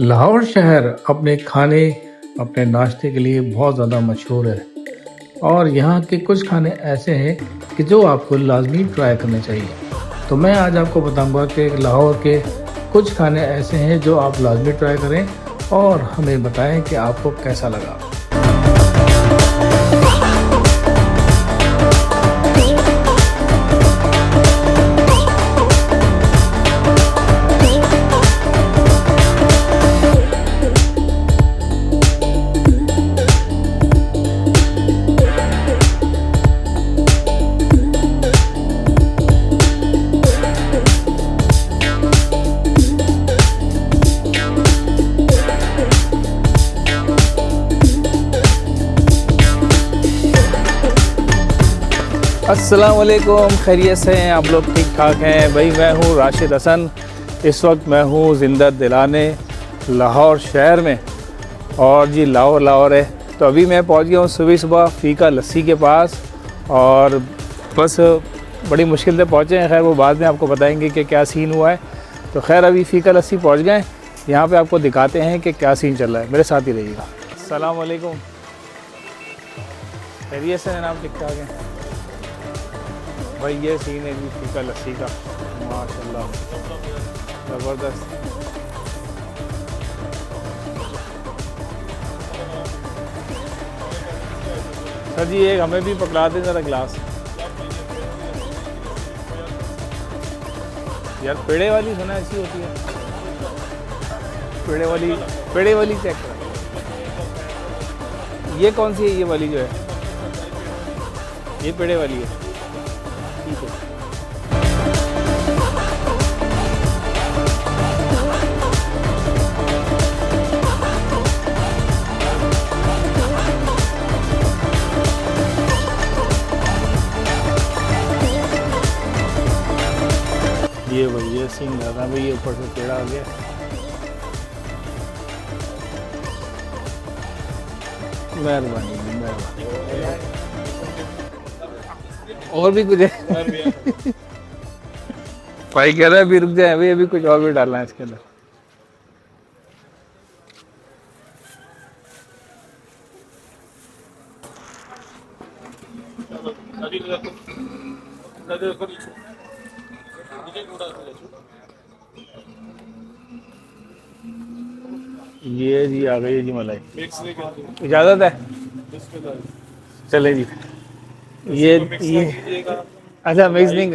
लाहौर शहर अपने खाने, अपने नाश्ते के लिए बहुत ज़्यादा मशहूर है और यहाँ के कुछ खाने ऐसे हैं कि जो आपको लाज़मी ट्राई करने चाहिए। तो मैं आज आपको बताऊँगा कि लाहौर के कुछ खाने ऐसे हैं जो आप लाज़मी ट्राई करें और हमें बताएं कि आपको कैसा लगा। अस्सलाम वालेकुम, खैरियत से हैं आप लोग? ठीक ठाक हैं भाई। मैं हूँ राशिद हसन। इस वक्त मैं हूँ ज़िंदा दिलाने लाहौर शहर में और जी लाहौर है। तो अभी मैं पहुँच गया हूँ सुबह फ़ीका लस्सी के पास और बस बड़ी मुश्किल से पहुँचे हैं। खैर वो बाद में आपको बताएंगे कि क्या सीन हुआ है। तो खैर अभी फ़ीका लस्सी पहुँच गए। यहाँ पे आपको दिखाते हैं कि क्या सीन चल रहा है। मेरे साथ ही रहिएगा। अस्सलाम वालेकुम, खैरियत से हैं आप? ठीक ठाक हैं भाई। ये सीन है जी फ़ीका लस्सी का, माशाल्लाह ज़बरदस्त। सर जी एक हमें भी पकड़ा दें ज़रा गिलास। यार पेड़े वाली सुना ऐसी होती है, पेड़े वाली चेक करो। ये कौन सी है? ये वाली जो है, ये पेड़े वाली है। ठीक है, ये भाई ये सीन ज़्यादा भाई, ये ऊपर से पेड़ा आ गया। मेहरबानी और भी कुछ है भाई कह रहा है अभी रुक जाए भाई, अभी कुछ और भी डालना है इसके अंदर। ये जी आ गई जी मलाई, इजाज़त है? चले जी। ये अच्छा मिक्स नहीं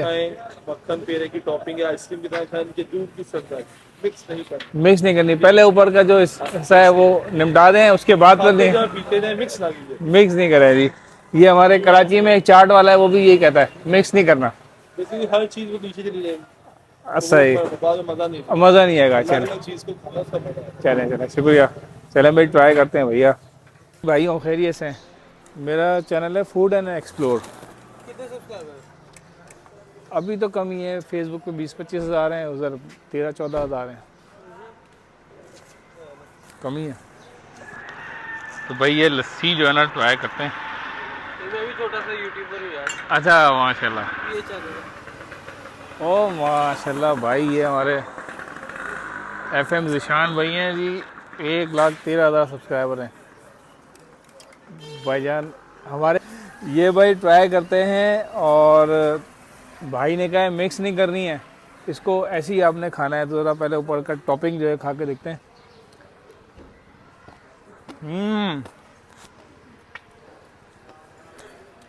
मक्खन पेड़े की टॉपिंग या आइसक्रीम की तरह खाएं, इनके दूध की सब्जी मिक्स नहीं करनी। पहले ऊपर का जो हिस्सा है वो निपटा दें, उसके बाद कर दें। मिक्स ना कीजिए। मिक्स नहीं करें जी। ये हमारे कराची में एक चाट वाला है, वो भी यही कहता है मिक्स नहीं करना। बेसिकली हर चीज वो नीचे चली जाएगी। अच्छा ही मज़ा नहीं आएगा। चलें चलें, शुक्रिया। चलें भाई ट्राई करते हैं भैया। भाइयों खैरियत से? मेरा चैनल है फूड एंड एक्सप्लोर। कितने सब्सक्राइबर? अभी तो कम ही है, फेसबुक पे 20-25 हज़ार हैं, उधर 13-14 हज़ार हैं, कम ही है। तो भाई ये लस्सी जो है ना ट्राई करते हैं। मैं भी छोटा सा यूट्यूबर हूँ यार। अच्छा माशाल्लाह, ये चैनल ओ माशाल्लाह भाई। ये हमारे FM ज़िशान भाई हैं जी, 1,13,000 सब्सक्राइबर हैं भाईजान हमारे। ये भाई ट्राई करते हैं और भाई ने कहा है मिक्स नहीं करनी है, इसको ऐसे ही आपने खाना है। तो ज़रा पहले ऊपर का टॉपिंग जो है खा के देखते हैं।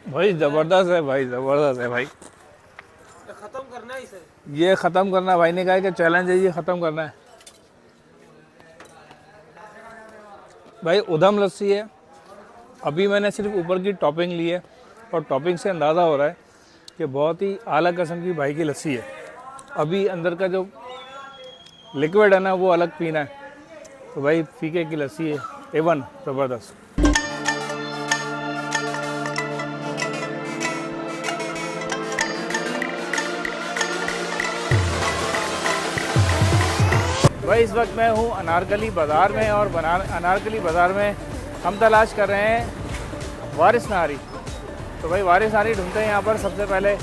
भाई ज़बरदस्त है भाई, ज़बरदस्त है भाई। खत्म करना है इसे। ये ख़त्म करना, भाई ने कहा है कि चैलेंज है ये ख़त्म करना है। भाई उधम लस्सी है। अभी मैंने सिर्फ ऊपर की टॉपिंग ली है और टॉपिंग से अंदाज़ा हो रहा है कि बहुत ही आला किस्म की भाई की लस्सी है। अभी अंदर का जो लिक्विड है ना वो अलग पीना है। तो भाई फीके की लस्सी है, A1 ज़बरदस्त। भाई इस वक्त मैं हूँ अनारकली बाज़ार में और अनारकली बाज़ार में हम तलाश कर रहे हैं वारिस नारी। तो भाई वारिस नारी ढूंढते हैं यहाँ पर सबसे पहले,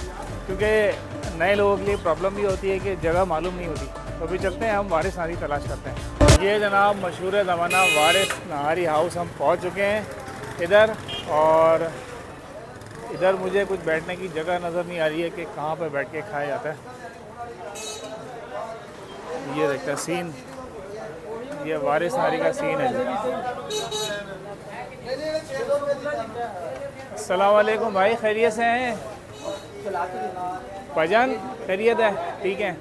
क्योंकि नए लोगों के लिए प्रॉब्लम भी होती है कि जगह मालूम नहीं होती। तो अभी चलते हैं हम वारिस नारी तलाश करते हैं। ये जनाब मशहूर ज़माना वारिस नहारी हाउस हम पहुंच चुके हैं इधर। और इधर मुझे कुछ बैठने की जगह नज़र नहीं आ रही है कि कहाँ पे बैठ के खाया जाता है। ये देखते हैं सीन, ये वारिस नहारी का सीन है। अस्सलाम वालेकुम भाई, खैरियत से हैं भाईजान? खैरियत है, ठीक है।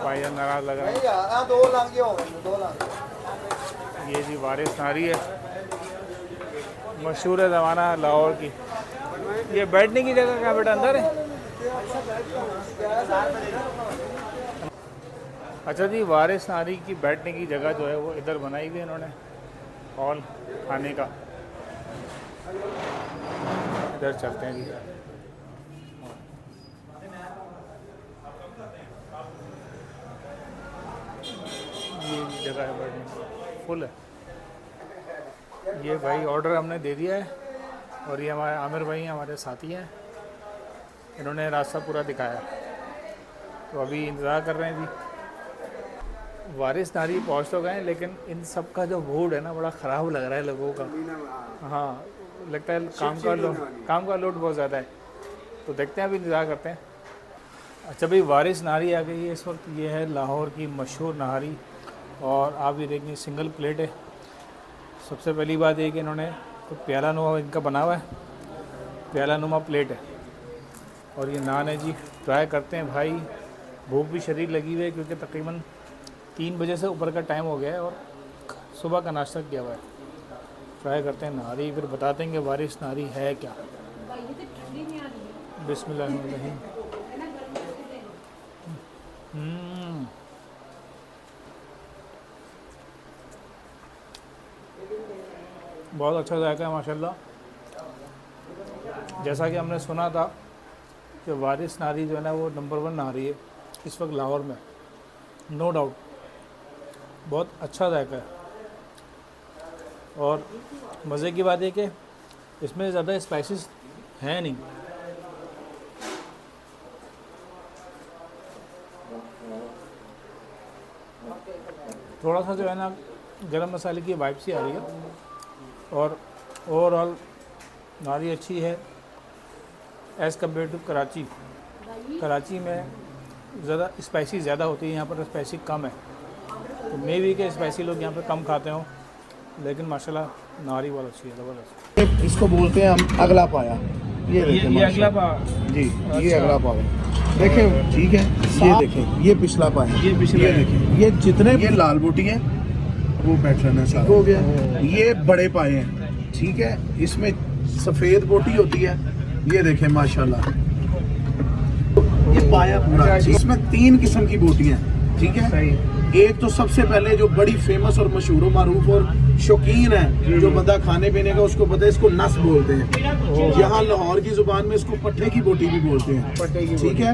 भाईजान नाराज़ लग रहा है। ये जी वारिस नहारी है, मशहूर है ज़माना लाहौर की। ये बैठने की जगह कहाँ बेटा, अंदर है? अच्छा जी, वारिस नहारी की बैठने की जगह जो है वो इधर बनाई हुई है इन्होंने, हॉल खाने का। इधर चलते हैं जी। ये जगह है बैठने की, फुल है। ये भाई ऑर्डर हमने दे दिया है और ये हमारे आमिर भाई हमारे साथी हैं, इन्होंने रास्ता पूरा दिखाया, तो अभी इंतज़ार कर रहे हैं जी। वारिस नहारी पहुँच तो गए, लेकिन इन सब का जो मूड है ना बड़ा ख़राब लग रहा है लोगों का। हाँ, लगता है काम का लोड बहुत ज़्यादा है, तो देखते हैं, अभी इंतज़ार करते हैं। अच्छा भाई, वारिस नहारी आ गई है इस वक्त। ये है लाहौर की मशहूर नहारी, और आप ये देखिए सिंगल प्लेट है। सबसे पहली बात ये कि इन्होंने तो प्याला नुमा इनका बना हुआ है, प्याला नुमा प्लेट है, और ये नान है जी। ट्राई करते हैं भाई, भूख भी शरीर लगी हुई है क्योंकि तकरीबन 3 बजे से ऊपर का टाइम हो गया है और सुबह का नाश्ता किया हुआ है। ट्राई करते हैं नहारी, फिर बताते हैं कि वारिस नहारी है क्या। बिस्मिल्लाहिर्रहमानिर्रहीम। बहुत अच्छा जायका है माशाल्लाह। जैसा कि हमने सुना था कि वारिस नहारी जो है ना वो नंबर 1 नहारी है इस वक्त लाहौर में, नो डाउट। बहुत अच्छा जायका है, और मज़े की बात है कि इसमें ज़्यादा स्पाइसेस हैं नहीं। थोड़ा सा जो है ना गरम मसाले की वाइब सी आ रही है, और ओवरऑल नहारी अच्छी है as compared to Karachi. Karachi में ज़्यादा स्पाइसी ज़्यादा होती है, यहाँ पर स्पाइसी कम है, तो मे भी के स्पाइसी लोग यहाँ पे कम खाते हों, लेकिन माशाल्लाह नहारी बहुत अच्छी है, ज़बरदस्त। इसको बोलते हैं हम अगला पाया। ये अगला पा जी, ये अच्छा। अगला पाया देखें, ठीक है। ये देखें, ये पिछला पाया, ये पिछला ये देखें, ये जितने ये लाल बोटी है वो पैटर्न है सारा हो गया। ये बड़े पाए हैं, ठीक है। इसमें सफ़ेद बोटी होती है, ये देखें माशाल्लाह, ये पाया पूरा। इसमें 3 किस्म की बोटियां, ठीक है। सही। एक तो सबसे पहले जो बड़ी फेमस और मशहूर मारूफ और शौकीन है, जो बंदा खाने पीने का उसको पता है, इसको नस बोलते हैं। यहाँ लाहौर की जुबान में इसको पट्टे की बोटी भी बोलते हैं, ठीक है।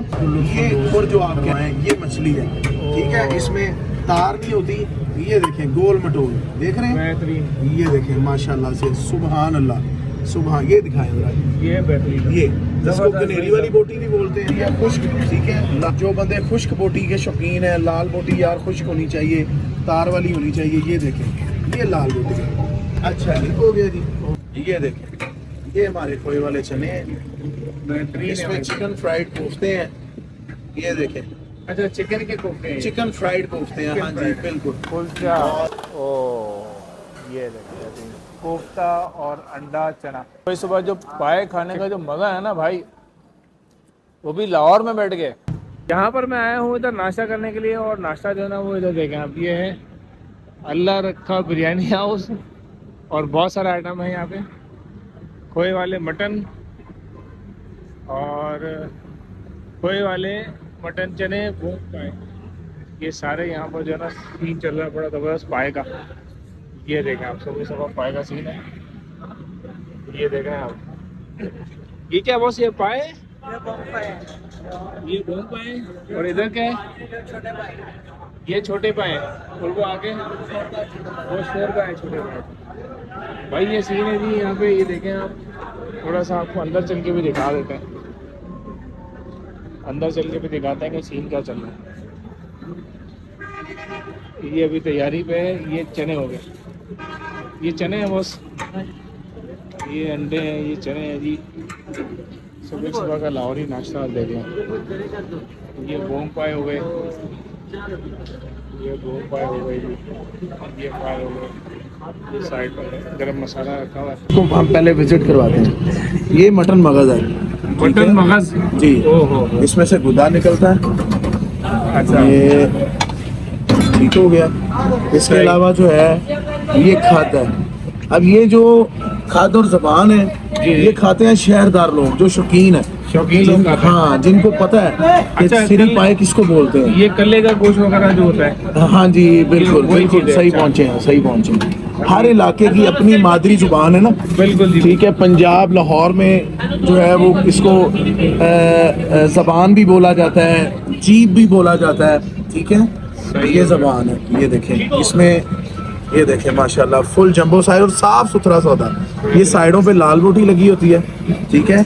ये और जो आप कह रहे हैं ये मछली है, ठीक है। इसमें तार नहीं होती, ये देखें गोल मटोल, देख रहे हैं, बेहतरीन। ये देखें माशाल्लाह से, सुबहान अल्लाह, सुबह। ये दिखाएं जरा, ये बेहतरीन। ये जिसको कनेरी वाली बोटी भी बोलते हैं, या खुश्क, ठीक है। जो बंदे खुश्क बोटी के शौकीन है, लाल बोटी यार खुश्क होनी चाहिए, तार वाली होनी चाहिए। ये देखें, ये लाल बोटी है। अच्छा जी, हो गया जी। ये देखें, ये हमारे खोए वाले चने हैं, इसमें चिकन फ्राइड कोफ्ते हैं, ये देखें। अच्छा, चिकन के कोफ्ते हैं, चिकन फ्राइड कोफ्ते हैं, हाँ जी बिल्कुल। कुलचा। ओ, ये देखिए कोफ्ता और अंडा चना। भाई सुबह जो पाए खाने का जो मज़ा है ना भाई, वो भी लाहौर में बैठ गए। यहाँ पर मैं आया हूँ इधर नाश्ता करने के लिए, और नाश्ता जो है ना वो इधर देखें आप, ये है अल्लाह रखा बिरयानी हाउस, और बहुत सारा आइटम है यहाँ पे। खोए वाले मटन, और खोए वाले मटन चने भूख पाए, ये सारे यहाँ पर जो है ना सीन चल रहा है बड़ा ज़बरदस्त पाए का। ये देखें आप, सभी सब पाए का सीन है, ये देख रहे हैं आप। ये क्या बॉस, ये पाए, ये बॉम पाए, और इधर क्या है, ये छोटे पाए, और वो आगे वो शोर का है छोटे पाए। भाई ये सीन है जी यहाँ पे, ये देखें आप। थोड़ा सा आपको अंदर चल के भी दिखा देते हैं, अंदर चल के भी दिखाते हैं कि सीन क्या चल रहा है। ये अभी तैयारी पे है। ये चने हो गए, ये चने हैं बस, ये अंडे हैं, ये चने हैं जी। सुबह सुबह का लाहौरी नाश्ता दे दिया। ये बोम पाए हो गए, ये बोम पाए हो गए जी, ये पाए हो गए। ये साइड पर गरम मसाला रखा हुआ है। तो हम पहले विजिट करवाते हैं। ये मटन मगज है, मटन मगज जी। ओहो, इसमें से गुदा निकलता है। अच्छा, ये ठीक हो गया। इसके सही। अलावा जो है ये खाद है। अब ये जो खाद और जबान है, जी। ये खाते हैं शहरदार लोग जो शौकीन है, शौकीन लोग खाते हैं। हाँ, जिनको पता है कि अच्छा, सिरी कल- पाए किसको बोलते हैं। ये कल्ले का गोश्त वगैरह जो होता है। हाँ जी, बिल्कुल वही बिल्कुल चीज़ है, सही अच्छा। पहुँचे हैं, सही पहुँचे हैं। हर इलाके की अपनी मादरी जुबान है ना। बिल्कुल जी, ठीक है, पंजाब लाहौर में जो है वो इसको ज़बान भी बोला जाता है, जीभ भी बोला जाता है। ठीक है, ये ज़बान है। ये देखें, इसमें ये देखें माशाल्लाह फुल जंबो साइज और साफ सुथरा सौदा। ये साइडों पे लाल रोटी लगी होती है। ठीक है,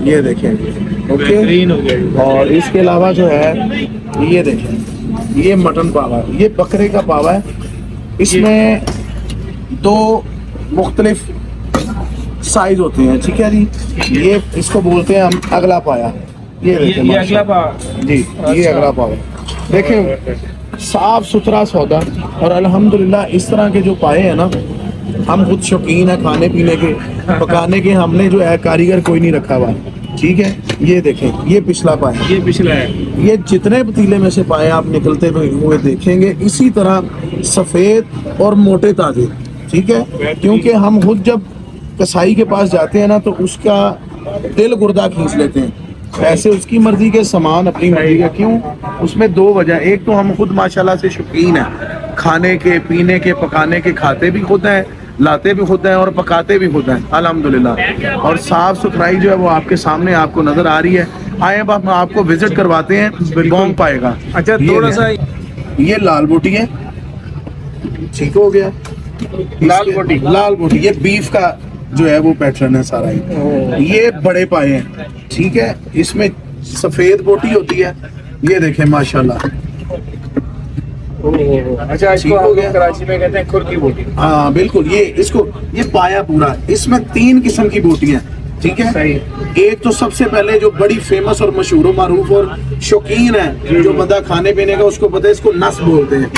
ये देखें, ओके। बेहतरीन हो गया जी। और इसके अलावा जो है ये देखें, ये मटन पावा, ये बकरे का पावा है। इसमें दो मुख्तलिफ साइज होते हैं। ठीक है जी, ये इसको बोलते हैं हम अगला पाया। ये देखें ये अगला पा जी, ये अच्छा। अगला पावा देखें, साफ सुथरा सौदा। और अल्हम्दुलिल्लाह इस तरह के जो पाए हैं ना, हम खुद शौकीन है खाने पीने के, पकाने के। हमने जो है कारीगर कोई नहीं रखा हुआ। ठीक है, ये देखें, ये पिछला पाया। ये पिछला है। ये जितने पतीले में से पाए आप निकलते हुए देखेंगे, इसी तरह सफ़ेद और मोटे ताजे। ठीक है, क्योंकि हम खुद जब कसाई के पास जाते हैं ना, तो उसका दिल गुर्दा खींच लेते हैं। ऐसे उसकी मर्जी के सामान अपनी मर्जी का। क्यों? उसमें दो वजह। एक तो हम खुद माशाल्लाह से शौकीन हैं खाने के, पीने के, पकाने के। खाते भी खुद हैं, लाते भी खुद हैं और पकाते भी खुद हैं अल्हम्दुलिल्लाह। और साफ सुथराई जो है वो आपके सामने आपको नजर आ रही है। आए अब हम आपको विजिट करवाते हैं बॉम पाएगा। अच्छा, ये थोड़ा सा ये लाल बोटी है। ठीक हो गया, लाल बोटी। लाल बोटी ये बीफ का जो है वो पैटर्न है सारा ही। ये बड़े पाए हैं। ठीक है, इसमें सफेद बोटी होती है। ये देखें माशाल्लाह। अच्छा, ठीक इसको हो हम गया। लोग कराची में कहते हैं खुर की बोटी। हाँ बिल्कुल, ये इसको ये पाया पूरा। इसमें 3 किस्म की बोटियां। ठीक है, सही। एक तो सबसे पहले जो बड़ी फेमस और मशहूर मारूफ और शौकीन है, जो बंदा खाने पीने का उसको पता है, इसको नस बोलते हैं।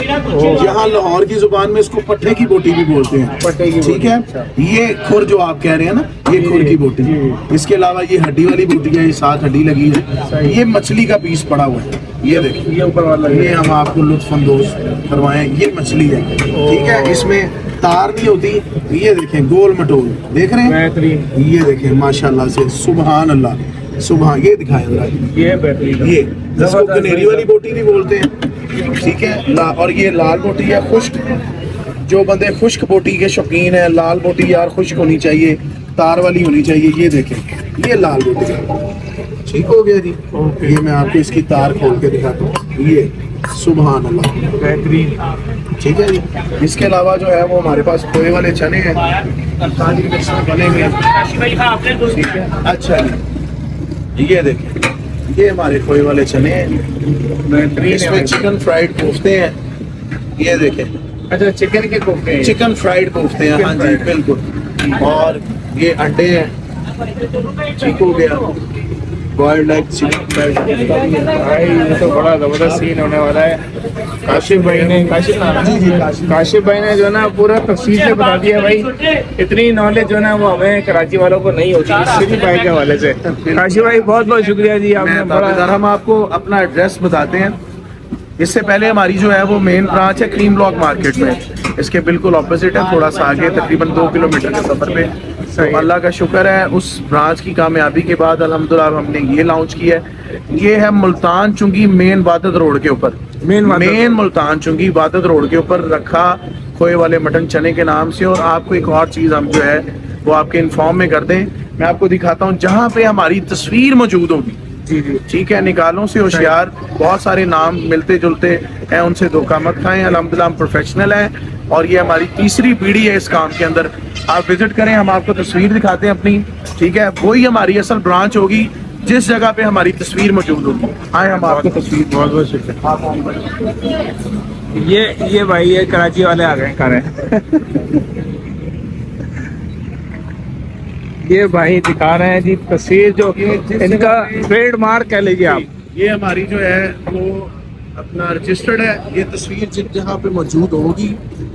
यहाँ लाहौर की जुबान में इसको पट्टे की बोटी भी बोलते हैं। पट्टे की ठीक बोटी, है, अच्छा। ये खुर जो आप कह रहे हैं ना, ये खुर की बोटी। इसके अलावा ये हड्डी वाली बोटी है, ये 7 हड्डी लगी है। ये मछली का पीस पड़ा हुआ है। ये देखिए, ये ऊपर वाला ये हम आपको लुत्फानंदोज करवाएं। ये मछली है। ठीक है, इसमें तार नहीं होती। ये देखें गोल मटोल, देख रहे हैं? बेहतरीन। ये देखें माशाल्लाह से, सुबहान अल्लाह, सुबह। ये दिखाएं जरा, ये बेहतरीन। ये जिसको गनेरी वाली बोटी भी बोलते हैं। ठीक है, और ये लाल बोटी है खुश्क। जो बंदे खुश्क बोटी के शौकीन है, लाल बोटी यार खुश्क होनी चाहिए, तार वाली होनी चाहिए। ये देखें, ये लाल बोटी है। ठीक हो गया जी। ये मैं आपको इसकी तार खोल के दिखाता हूँ। ये सुबहान अल्लाह, बेहतरीन। ठीक है जी। इसके अलावा जो है वो हमारे पास खोए वाले चने हैं, बने हुए हैं। ठीक है, अच्छा जी, ये देखें, ये हमारे खोए वाले चने हैं। बेहतरीन इसमें है। चिकन फ्राइड कोफ्ते हैं। ये देखें, अच्छा, चिकन के कोफ्ते हैं। चिकन फ्राइड कोफ्ते हैं। हाँ जी बिल्कुल। और ये अंडे हैं। ठीक हो गया, boiled egg chicken fried kofta भी है। भाई ये तो बड़ा जबरदस्त सीन होने वाला है। काशिफ भाई ने, काशिफ नाम है? जी, काशिफ। काशिफ भाई ने जो है ना पूरा तफसील से बता दिया भाई। इतनी नॉलेज जो है ना वो हमें कराची वालों को नहीं होती, सिरी भाई के हवाले से। काशिफ भाई बहुत बहुत शुक्रिया जी, आपने बड़ा। हम आपको अपना एड्रेस बताते हैं। इससे पहले हमारी जो है वो मेन ब्रांच है क्रीम ब्लॉक मार्केट में। इसके बिल्कुल ऑपोजिट है, थोड़ा सा आगे, तकरीबन 2 किलोमीटर के सफर पे। तो अल्लाह का शुक्र है, उस ब्रांच की कामयाबी के बाद अल्हम्दुलिल्लाह हमने ये लॉन्च किया है। ये है मुल्तान चुंगी मेन वादत रोड के ऊपर। मेन मुल्तान चुंगी वादत रोड के ऊपर रखा खोए वाले मटन चने के नाम से। और आपको एक और चीज़ हम जो है वो आपके इन्फॉर्म में कर दें, मैं आपको दिखाता हूँ जहाँ पे हमारी तस्वीर मौजूद होगी। जी जी, ठीक है, निकालों से होशियार, बहुत सारे नाम मिलते जुलते हैं, उनसे धोखा मत खाएं। अल्हम्दुलिल्लाह हम प्रोफेशनल हैं और ये हमारी तीसरी पीढ़ी है इस काम के अंदर। आप विजिट करें, हम आपको तस्वीर दिखाते हैं अपनी। ठीक है, वही हमारी असल ब्रांच होगी जिस जगह पे हमारी तस्वीर मौजूद होगी। आए हम आपको तस्वीर बहुत बहुत शुक्रिया। ये भाई ये कराची वाले आ गए कर ये भाई दिखा रहे हैं जी तस्वीर जो इनका ट्रेडमार्क कह लीजिए आप। ये हमारी जो है वो अपना रजिस्टर्ड है। ये तस्वीर जिस जगह पे मौजूद होगी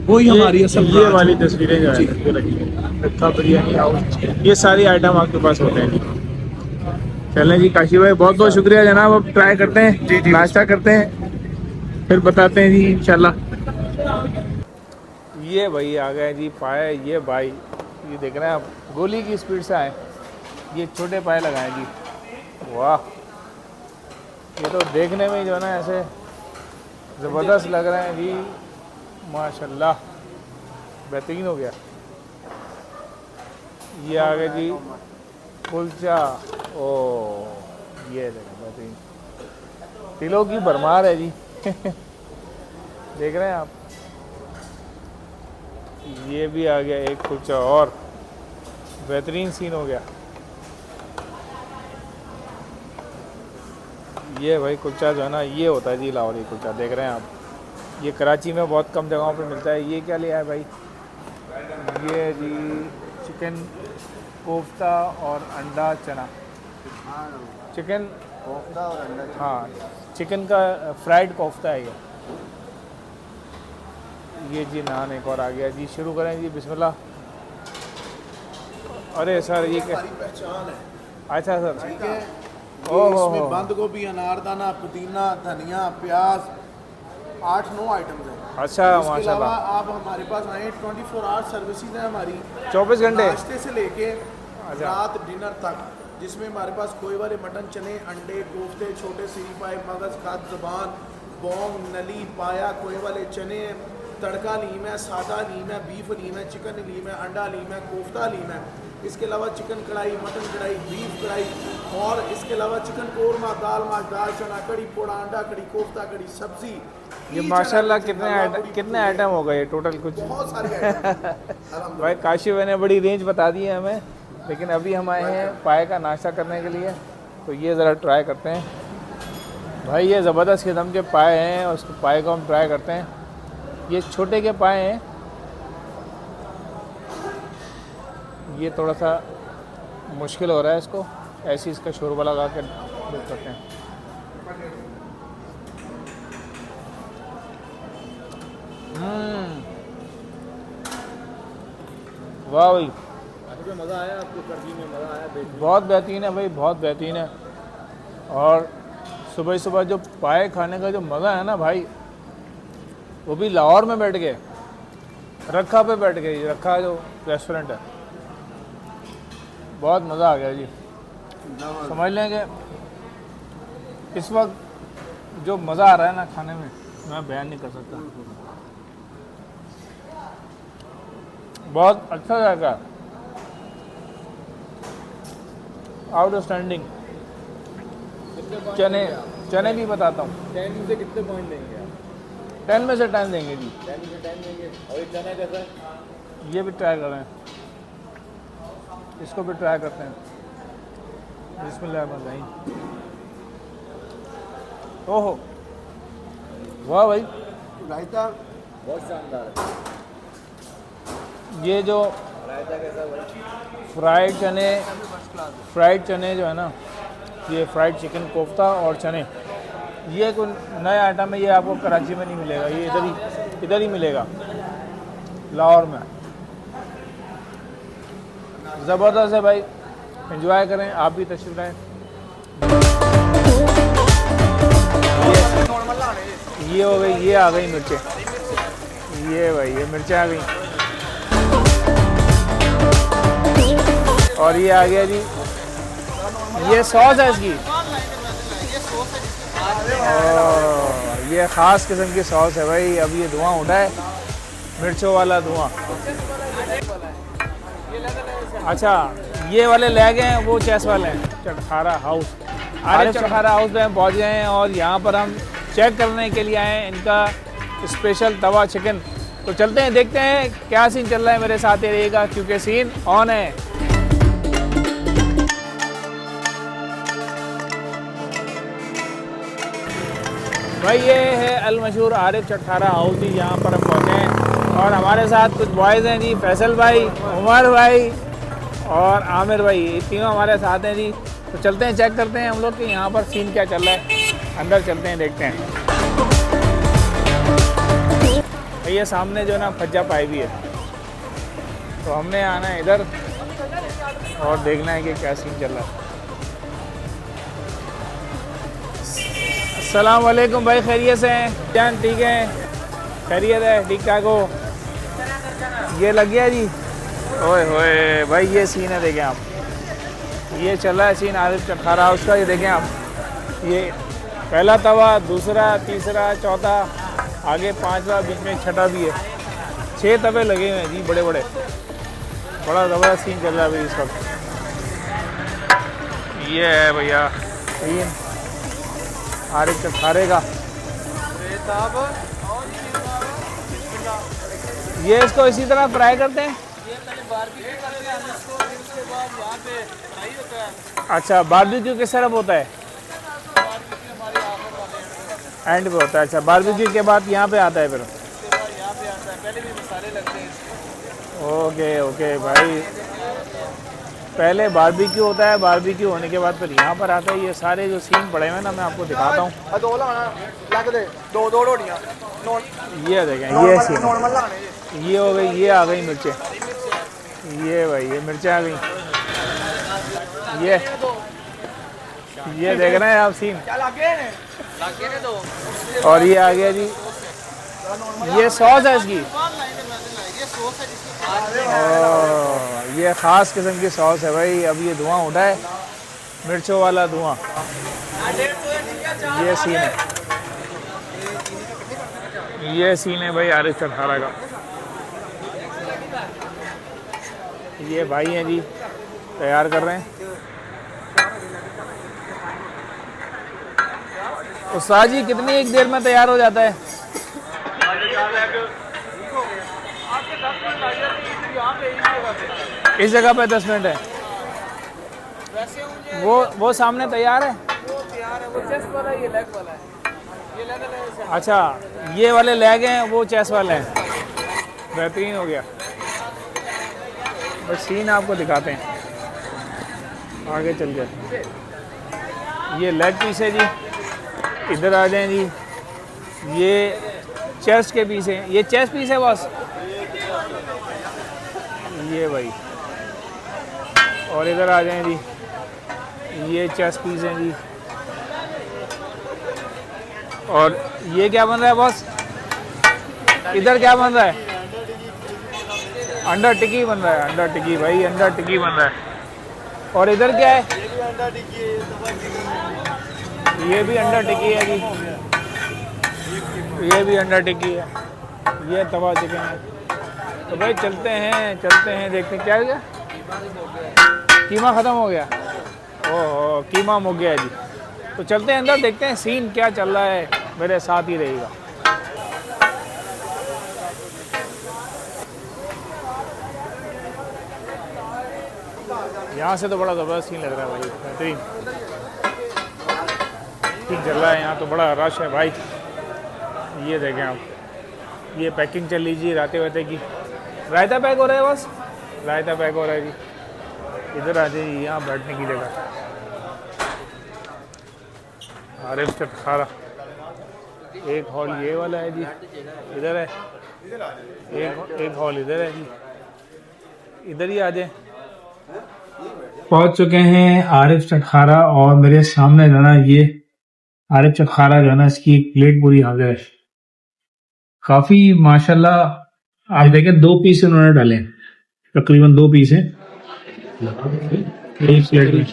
वही हमारी असल ये ब्रांच वाली है। तस्वीरें जो है जी। ये रखिए। रखा बिरयानी हाउस, ये सारी आइटम आपके पास होते हैं जी। चलें जी काशी भाई बहुत बहुत शुक्रिया जनाब। अब ट्राई करते हैं, नाश्ता करते हैं, फिर बताते हैं जी इंशाल्लाह। ये भाई आ गए जी पाए। ये भाई ये देख रहे हैं आप, गोली की स्पीड से आए। ये छोटे पाए लगाए जी। वाह, ये तो देखने में ही जो है ना ऐसे ज़बरदस्त लग रहे हैं जी, माशाल्लाह बेहतरीन हो गया। ये आ गया जी कुलचा। ओ ये देखो बेहतरीन, तिलों की भरमार है जी देख रहे हैं आप। ये भी आ गया एक कुलचा और, बेहतरीन सीन हो गया। ये भाई कुलचा जो है ना ये होता है जी लाहौरी कुलचा, देख रहे हैं आप। ये कराची में बहुत कम जगहों पे मिलता है। ये क्या लिया है भाई? ये जी चिकन कोफ्ता और अंडा चना। चिकन कोफ्ता और अंडा। हाँ, चिकन का फ्राइड कोफ्ता है ये जी नान एक और आ गया जी। शुरू करें जी, बिस्मिल्लाह। अरे सर ये क्या पहचान है? अच्छा सर, ठीक है। ओहो। इसमें बंद गोभी, अनारदाना, पुदीना, धनिया, प्याज, 8-9 आइटम्स हैं। अच्छा इसके अलावा माशाल्लाह। आप हमारे पास आए, 24 आवर्स सर्विसेज है हमारी, 24 घंटे। नाश्ते से लेके अच्छा। रात डिनर तक, जिसमें हमारे पास कोई वाले मटन, चने, अंडे, कोफ्ते, छोटे सीरी पाए, मगज, खाद, ज़बान, बोंग, नली, पाया, कोई वाले चने, तड़का लीम है, सादा लीम है, बीफ लीम है, चिकन लीम है, अंडा लीम है, कोफ्ता लीम है। इसके अलावा चिकन कढ़ाई, मटन कढ़ाई, बीफ कढ़ाई, और इसके अलावा चिकन कोरमा, दाल माश, दाल चना, कड़ी पोड़ा, अंडा कड़ी, कोफ्ता कड़ी, सब्जी। ये माशाल्लाह कितने आइटम हो गए टोटल? कुछ बहुत सारी आइटम। भाई काशी भाई ने बड़ी रेंज बता दी है हमें, लेकिन अभी हम आए हैं पाए का नाश्ता करने के लिए, तो ये ज़रा ट्राई करते हैं भाई। ये ज़बरदस्त किस्म के पाए हैं और उसको पाए को हम ट्राई करते हैं। ये छोटे के पाए हैं, ये थोड़ा सा मुश्किल हो रहा है इसको, ऐसे इसका शोरबा लगा कर देख सकते हैं। वाह भाई, मज़ा आया आपको? सर्दी में मज़ा आया? बहुत बेहतरीन है भाई, बहुत बेहतरीन है। और सुबह सुबह जो पाए खाने का जो मज़ा है ना भाई, वो भी लाहौर में बैठ के, रखा पे बैठ के, रखा जो रेस्टोरेंट है, बहुत मज़ा आ गया जी। समझ लें कि इस वक्त जो मज़ा आ रहा है ना खाने में, मैं बयान नहीं कर सकता। बहुत अच्छा जाएगा, आउटस्टैंडिंग। चने भी बताता हूँ। 10 में से कितने पॉइंट देंगे आप? 10 में से 10 देंगे जी। 10 में से 10 देंगे। और ये चना कैसा है? ये भी ट्राई कर रहे हैं, इसको भी ट्राई करते हैं। बिस्मिल्लाह। ओहो वाह भाई, रायता बहुत शानदार है। ये जो रायता कैसा है भाई? फ्राइड चने जो है ना, ये फ्राइड चिकन कोफ्ता और चने, ये कोई नया आइटम है। ये आपको कराची में नहीं मिलेगा, ये इधर ही मिलेगा लाहौर में। ज़बरदस्त है भाई, एंजॉय करें, आप भी तशरीफ लाएँ। ये हो गई, ये आ गई मिर्चें, ये भाई ये मिर्चें आ गई। और ये आ गया जी, ये सॉस है इसकी, ये ख़ास किस्म की सॉस है भाई। अब ये धुआं उठा है, मिर्चों वाला धुआं। अच्छा, ये वाले ले गए हैं, वो चेस वाले हैं, चटखारा हाउस। आरिफ चटखारा हाउस में हम पहुँच गए हैं और यहाँ पर हम चेक करने के लिए आए हैं इनका स्पेशल तवा चिकन। तो चलते हैं, देखते हैं क्या सीन चल रहा है। मेरे साथ ही रहिएगा क्योंकि सीन ऑन है। भाई ये है अल मशहूर आरिफ चटखारा हाउस जी, यहाँ पर हम पहुँचे हैं और हमारे साथ कुछ बॉयज़ हैं जी, फैसल भाई, उमर भाई और आमिर भाई, ये तीनों हमारे साथ हैं जी। तो चलते हैं, चेक करते हैं हम लोग कि यहाँ पर सीन क्या चल रहा है, अंदर चलते हैं, देखते हैं। ये सामने जो ना फज्जा पाई भी है, तो हमने आना है इधर और देखना है कि क्या सीन चल रहा है। अस्सलाम वालेकुम भाई, खैरियत से हैं जान? ठीक है, खैरियत है, ठीक ठाक हो? ये लग गया जी। ओए होए भाई, ये सीन है, देखें आप, ये चल रहा है सीन आरिफ चटखारा हाउस का। ये देखें आप, ये पहला तवा, दूसरा, तीसरा, चौथा, आगे पांचवा, बीच में छठा भी है। 6 तवे लगे हुए हैं जी, बड़े बड़े, बड़ा ज़बरदस्त सीन चल रहा है भाई इस वक्त। ये है भैया सीन आरिफ चटखारे का। ये इसको इसी तरह फ्राई करते हैं। अच्छा, बारबेक्यू किस तरफ होता है? एंड पे होता है। अच्छा, बारबेक्यू के बाद यहाँ पे आता है फिर? ओके ओके भाई, पहले बारबेक्यू होता है, बारबेक्यू होने के बाद फिर यहाँ पर आता है। ये सारे जो सीन पड़े हुए हैं ना, मैं आपको दिखाता हूँ। ये देखें, ये सीन, ये हो गई, ये आ गई मिर्चें, ये भाई ये मिर्चें आ गई, ये देख रहे हैं आप सीन। और ये आ गया जी, ये सॉस है इसकी, ये ख़ास किस्म की सॉस है भाई। अब ये धुआं उठा है, मिर्चों वाला धुआं। ये सीन है, ये सीन है भाई आरिफ चटखारा का। ये भाई हैं जी, तैयार कर रहे हैं। उस्ताद जी, कितनी एक देर में तैयार हो जाता है? इस जगह पे 10 मिनट है। वो सामने तैयार है? वो चेस्ट वाला, ये लेग वाला है। ये लेग है। अच्छा, ये वाले लेग हैं, वो चेस्ट वाले हैं। बेहतरीन हो गया। बस सीन आपको दिखाते हैं आगे चल के। ये लेग पीस है जी, इधर आ जाएं जी। ये चेस्ट के पीस हैं, ये चेस्ट पीस है बस। ये भाई, और इधर आ जाएं जी, ये चेस्ट पीस हैं जी। और ये क्या बन रहा है बॉस? इधर क्या बन रहा है? अंडा टिक्की बन रहा है, अंडा टिक्की भाई, अंडा टिक्की बन रहा है। और इधर क्या है? ये भी अंडा टिक्की है जी, ये भी अंडा टिक्की है। ये तवा चिकन है। तो भाई चलते हैं, देखते हैं क्या हो गया। कीमा ख़त्म हो गया। ओह, कीमा मुक गया जी। तो चलते हैं अंदर, देखते हैं सीन क्या चल रहा है। मेरे साथ ही रहेगा। यहाँ से तो बड़ा ज़बरदस्त सीन लग रहा है भाई, बेहतरीन सीन चल रहा है। यहाँ तो बड़ा रश है भाई। ये देखें आप, ये पैकिंग चल लीजिए रायते वाते की। रायता पैक हो रहा है बस, रायता पैक हो रहा है जी। इधर आ जाइए, यहाँ बैठने की जगह। आरिफ चटखारा, एक हॉल ये वाला है जी, इधर है। एक हॉल इधर है जी, इधर ही आ जाए। पहुंच चुके हैं आरिफ चटखारा और मेरे सामने जो है ना, ये आरिफ चटखारा जो है ना, इसकी एक प्लेट पूरी हाजिर है। काफ़ी माशाल्लाह। आज देखें 2 पीस उन्होंने डाले, तकरीबन 2 पीस हैं एक प्लेट में।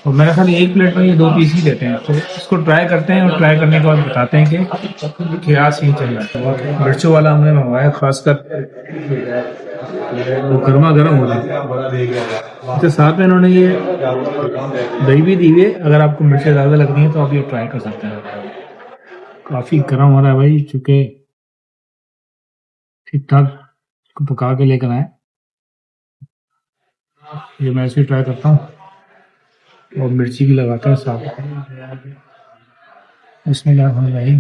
और मेरे ख्याल एक प्लेट में ये 2 पीस ही देते हैं। तो इसको ट्राई करते हैं और ट्राई करने के बाद बताते हैं कि क्या सीन चल रहा है। मिर्चों वाला हमने मंगवाया, खासकर वो गर्मा गर्म हो रहा है। तो साथ में इन्होंने ये दही भी दी है, अगर आपको मिर्चें ज़्यादा लगनी है तो आप ये ट्राई कर सकते हैं। काफ़ी गर्म हो रहा है भाई, चूँकि ठीक ठाक इसको पका के लेकर आए। ये मैं ऐसे ट्राई करता हूँ और मिर्ची भी लगाता हूँ साथ। बिस्मिल्लाहिर्रहमानिर्रहीम।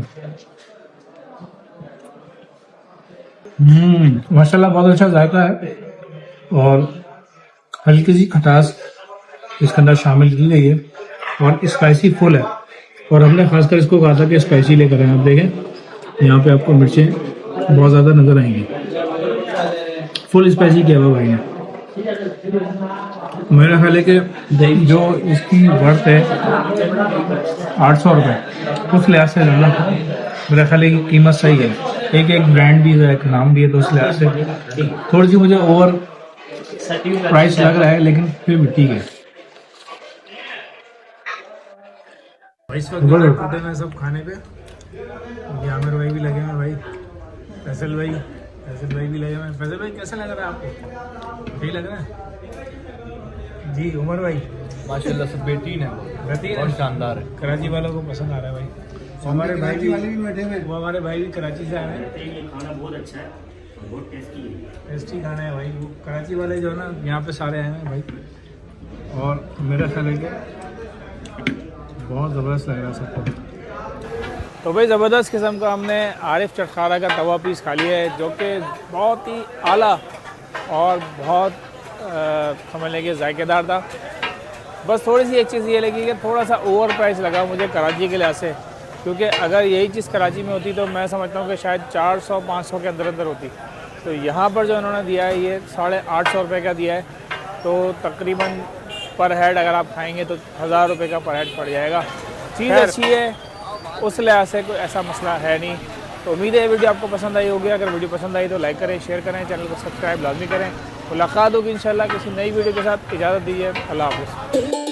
माशाल्लाह बहुत अच्छा जायका है और हल्की सी खटास इसके अंदर शामिल की गई है और स्पाइसी फुल है। और हमने खासकर इसको कहा था कि स्पाइसी लेकर आए। आप देखें यहाँ पे आपको मिर्चें बहुत ज़्यादा नज़र आएंगी। फुल स्पाइसी किया हुआ भाई ने। मेरा ख्याल है कि जो इसकी वर्थ है 800 रुपये, उस लिहाज से ज़्यादा मेरा ख्याल है कि कीमत सही है। एक ब्रांड भी है, एक नाम भी है, तो उस लिहाज से थोड़ी सी मुझे ओवर प्राइस लग रहा है, लेकिन फिर भी ठीक है। इस वक्त बैठे हैं सब खाने पे। ये आमिर भाई भी लगे हैं, भाई फैसल भाई भी लगे हुए हैं। फैसल भाई कैसा लग रहा है आपको? ठीक लग रहा है जी? उमर भाई माशाल्लाह से बेहतरीन है, और शानदार है। कराची वालों को पसंद आ रहा है भाई। हमारे भाई भी बैठे हुए, वो हमारे भाई भी कराची से आए हैं। खाना बहुत अच्छा है, बहुत टेस्टी खाना है भाई। वो कराची वाले जो है ना, यहाँ पे सारे आए हैं भाई। और मेरा ख्याल है कि बहुत ज़बरदस्त लग रहा है सबको। तो भाई ज़बरदस्त किस्म का हमने आरिफ चटखारा का तवा पीस खा लिया है, जो कि बहुत ही आला और बहुत समझ लेंगे जायकेदार था। बस थोड़ी सी एक चीज़ ये लगी कि थोड़ा सा ओवर प्राइस लगा मुझे कराची के लिहाज से, क्योंकि अगर यही चीज़ कराची में होती तो मैं समझता हूँ कि शायद 400-500 के अंदर अंदर होती। तो यहाँ पर जो इन्होंने दिया है ये 850 रुपये का दिया है, तो तकरीबन पर हेड अगर आप खाएंगे तो 1000 रुपये का पर हेड पड़ जाएगा। चीज़ अच्छी है, उस लिहाज से कोई ऐसा मसला है नहीं। तो उम्मीद है वीडियो आपको पसंद आई होगी। अगर वीडियो पसंद आई तो लाइक करें, शेयर करें, चैनल को सब्सक्राइब लाजमी करें। मुलाकात होगी इंशाल्लाह किसी नई वीडियो के साथ। इजाज़त दीजिए, अल्लाह हाफ़िज़।